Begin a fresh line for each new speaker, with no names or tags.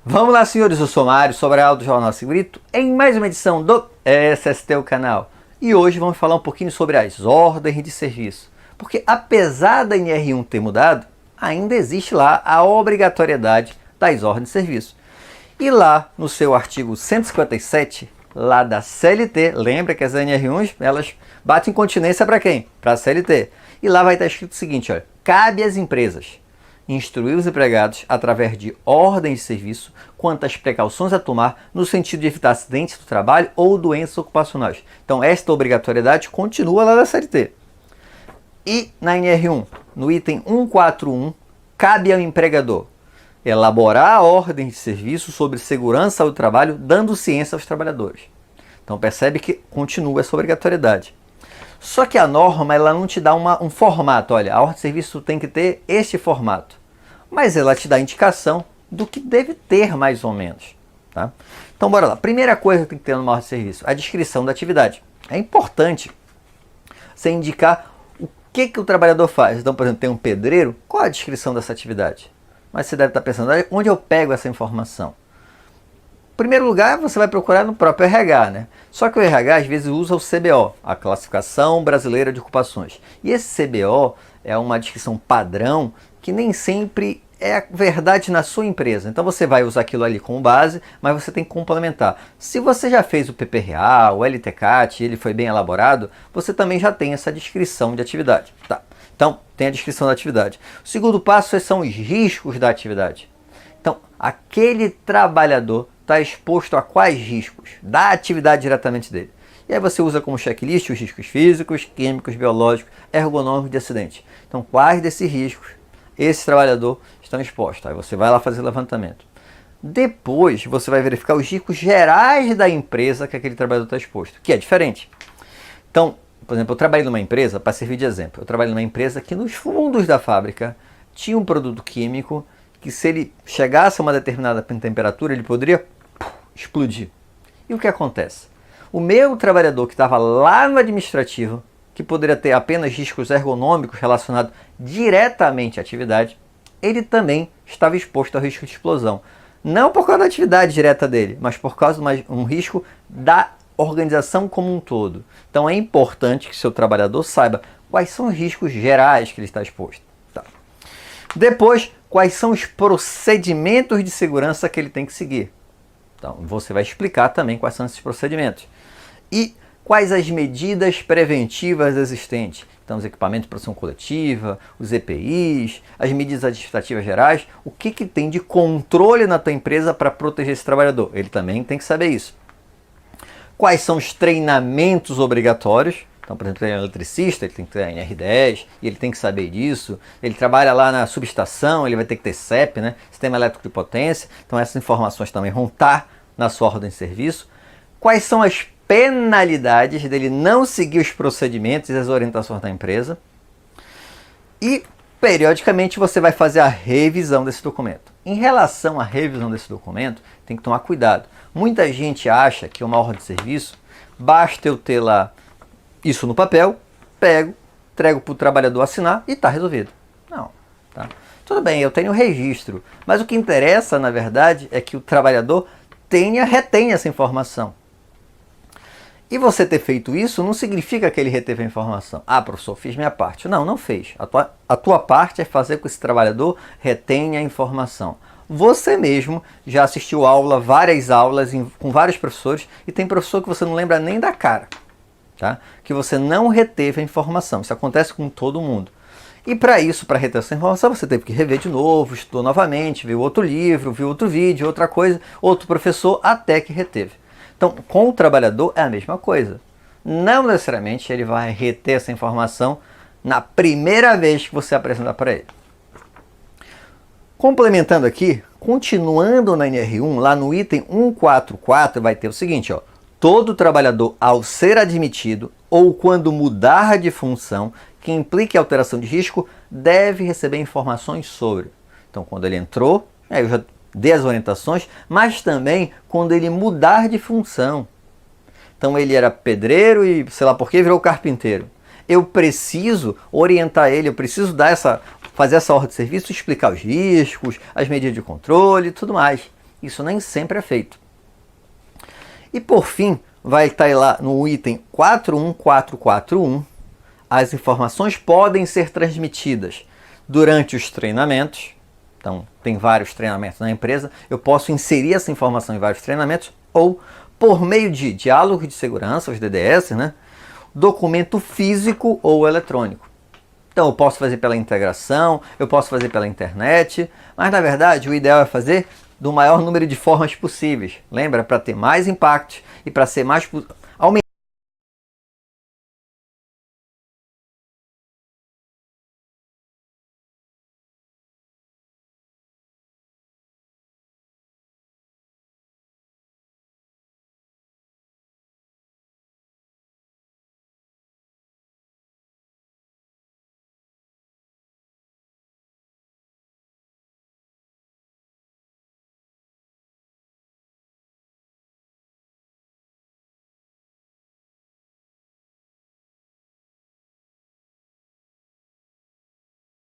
Vamos lá, senhores, eu sou Mário Sobral do Jornal Segurito em mais uma edição do SST, o canal. E hoje vamos falar um pouquinho sobre as ordens de serviço. Porque apesar da NR1 ter mudado, ainda existe lá a obrigatoriedade das ordens de serviço. E lá no seu artigo 157, lá da CLT, lembra que as NR1s, elas batem continência para quem? Para a CLT. E lá vai estar escrito o seguinte, olha, cabe às empresas instruir os empregados através de ordens de serviço quanto às precauções a tomar no sentido de evitar acidentes do trabalho ou doenças ocupacionais. Então esta obrigatoriedade continua lá da CLT. E na NR1, no item 141, cabe ao empregador elaborar ordens de serviço sobre segurança do trabalho, dando ciência aos trabalhadores. Então percebe que continua essa obrigatoriedade. Só que a norma ela não te dá um formato, olha, a ordem de serviço tem que ter este formato. Mas ela te dá indicação do que deve ter mais ou menos. Tá? Então bora lá. Primeira coisa que tem que ter numa ordem de serviço, a descrição da atividade. É importante você indicar o que o trabalhador faz. Então, por exemplo, tem um pedreiro, qual a descrição dessa atividade? Mas você deve estar pensando, onde eu pego essa informação? Em primeiro lugar, você vai procurar no próprio RH, né? Só que o RH às vezes usa o CBO, a Classificação Brasileira de Ocupações. E esse CBO é uma descrição padrão que nem sempre é a verdade na sua empresa. Então você vai usar aquilo ali como base, mas você tem que complementar. Se você já fez o PPRA, o LTCAT, ele foi bem elaborado, você também já tem essa descrição de atividade. Tá. Então, tem a descrição da atividade. O segundo passo são os riscos da atividade. Então, aquele trabalhador está exposto a quais riscos da atividade diretamente dele. E aí você usa como checklist os riscos físicos, químicos, biológicos, ergonômicos de acidente. Então, quais desses riscos esse trabalhador estão expostos? Aí você vai lá fazer o levantamento. Depois, você vai verificar os riscos gerais da empresa que aquele trabalhador está exposto, que é diferente. Então, por exemplo, eu trabalhei numa empresa, para servir de exemplo, eu trabalhei numa empresa que nos fundos da fábrica tinha um produto químico que se ele chegasse a uma determinada temperatura, ele poderia explodir. E o que acontece? O meu trabalhador que estava lá no administrativo, que poderia ter apenas riscos ergonômicos relacionados diretamente à atividade, ele também estava exposto ao risco de explosão. Não por causa da atividade direta dele, mas por causa de um risco da organização como um todo. Então é importante que seu trabalhador saiba quais são os riscos gerais que ele está exposto. Tá. Depois, quais são os procedimentos de segurança que ele tem que seguir. Então, você vai explicar também quais são esses procedimentos. E quais as medidas preventivas existentes. Então, os equipamentos de proteção coletiva, os EPIs, as medidas administrativas gerais, o que tem de controle na tua empresa para proteger esse trabalhador. Ele também tem que saber isso. Quais são os treinamentos obrigatórios. Então, por exemplo, ele é um eletricista, ele tem que ter a NR10, e ele tem que saber disso. Ele trabalha lá na subestação, ele vai ter que ter CEP, né? Sistema Elétrico de Potência. Então, essas informações também vão estar na sua ordem de serviço. Quais são as penalidades dele não seguir os procedimentos e as orientações da empresa. E, periodicamente, você vai fazer a revisão desse documento. Em relação à revisão desse documento, tem que tomar cuidado. Muita gente acha que uma ordem de serviço, basta eu ter lá isso no papel, pego, entrego para o trabalhador assinar e está resolvido. Não, tá? Tudo bem, eu tenho registro, mas o que interessa, na verdade, é que o trabalhador retenha essa informação. E você ter feito isso não significa que ele reteve a informação. Ah, professor, fiz minha parte. Não, não fez. A tua parte é fazer com que esse trabalhador retenha a informação. Você mesmo já assistiu várias aulas com vários professores, e tem professor que você não lembra nem da cara. Tá? Que você não reteve a informação. Isso acontece com todo mundo. E para isso, para reter essa informação, você teve que rever de novo, estudou novamente, viu outro livro, viu outro vídeo, outra coisa, outro professor, até que reteve. Então, com o trabalhador é a mesma coisa. Não necessariamente ele vai reter essa informação na primeira vez que você apresentar para ele. Complementando aqui, continuando na NR1, lá no item 144 vai ter o seguinte, ó. Todo trabalhador, ao ser admitido ou quando mudar de função que implique alteração de risco, deve receber informações sobre. Então, quando ele entrou, eu já dei as orientações, mas também quando ele mudar de função. Então, ele era pedreiro e, sei lá por que, virou carpinteiro. Eu preciso orientar ele, eu preciso fazer essa ordem de serviço, explicar os riscos, as medidas de controle e tudo mais. Isso nem sempre é feito. E por fim, vai estar lá no item 41441, as informações podem ser transmitidas durante os treinamentos. Então, tem vários treinamentos na empresa, eu posso inserir essa informação em vários treinamentos, ou por meio de diálogo de segurança, os DDS, né? Documento físico ou eletrônico. Então, eu posso fazer pela integração, eu posso fazer pela internet, mas na verdade o ideal é fazer do maior número de formas possíveis. Lembra? Para ter mais impacto e para ser mais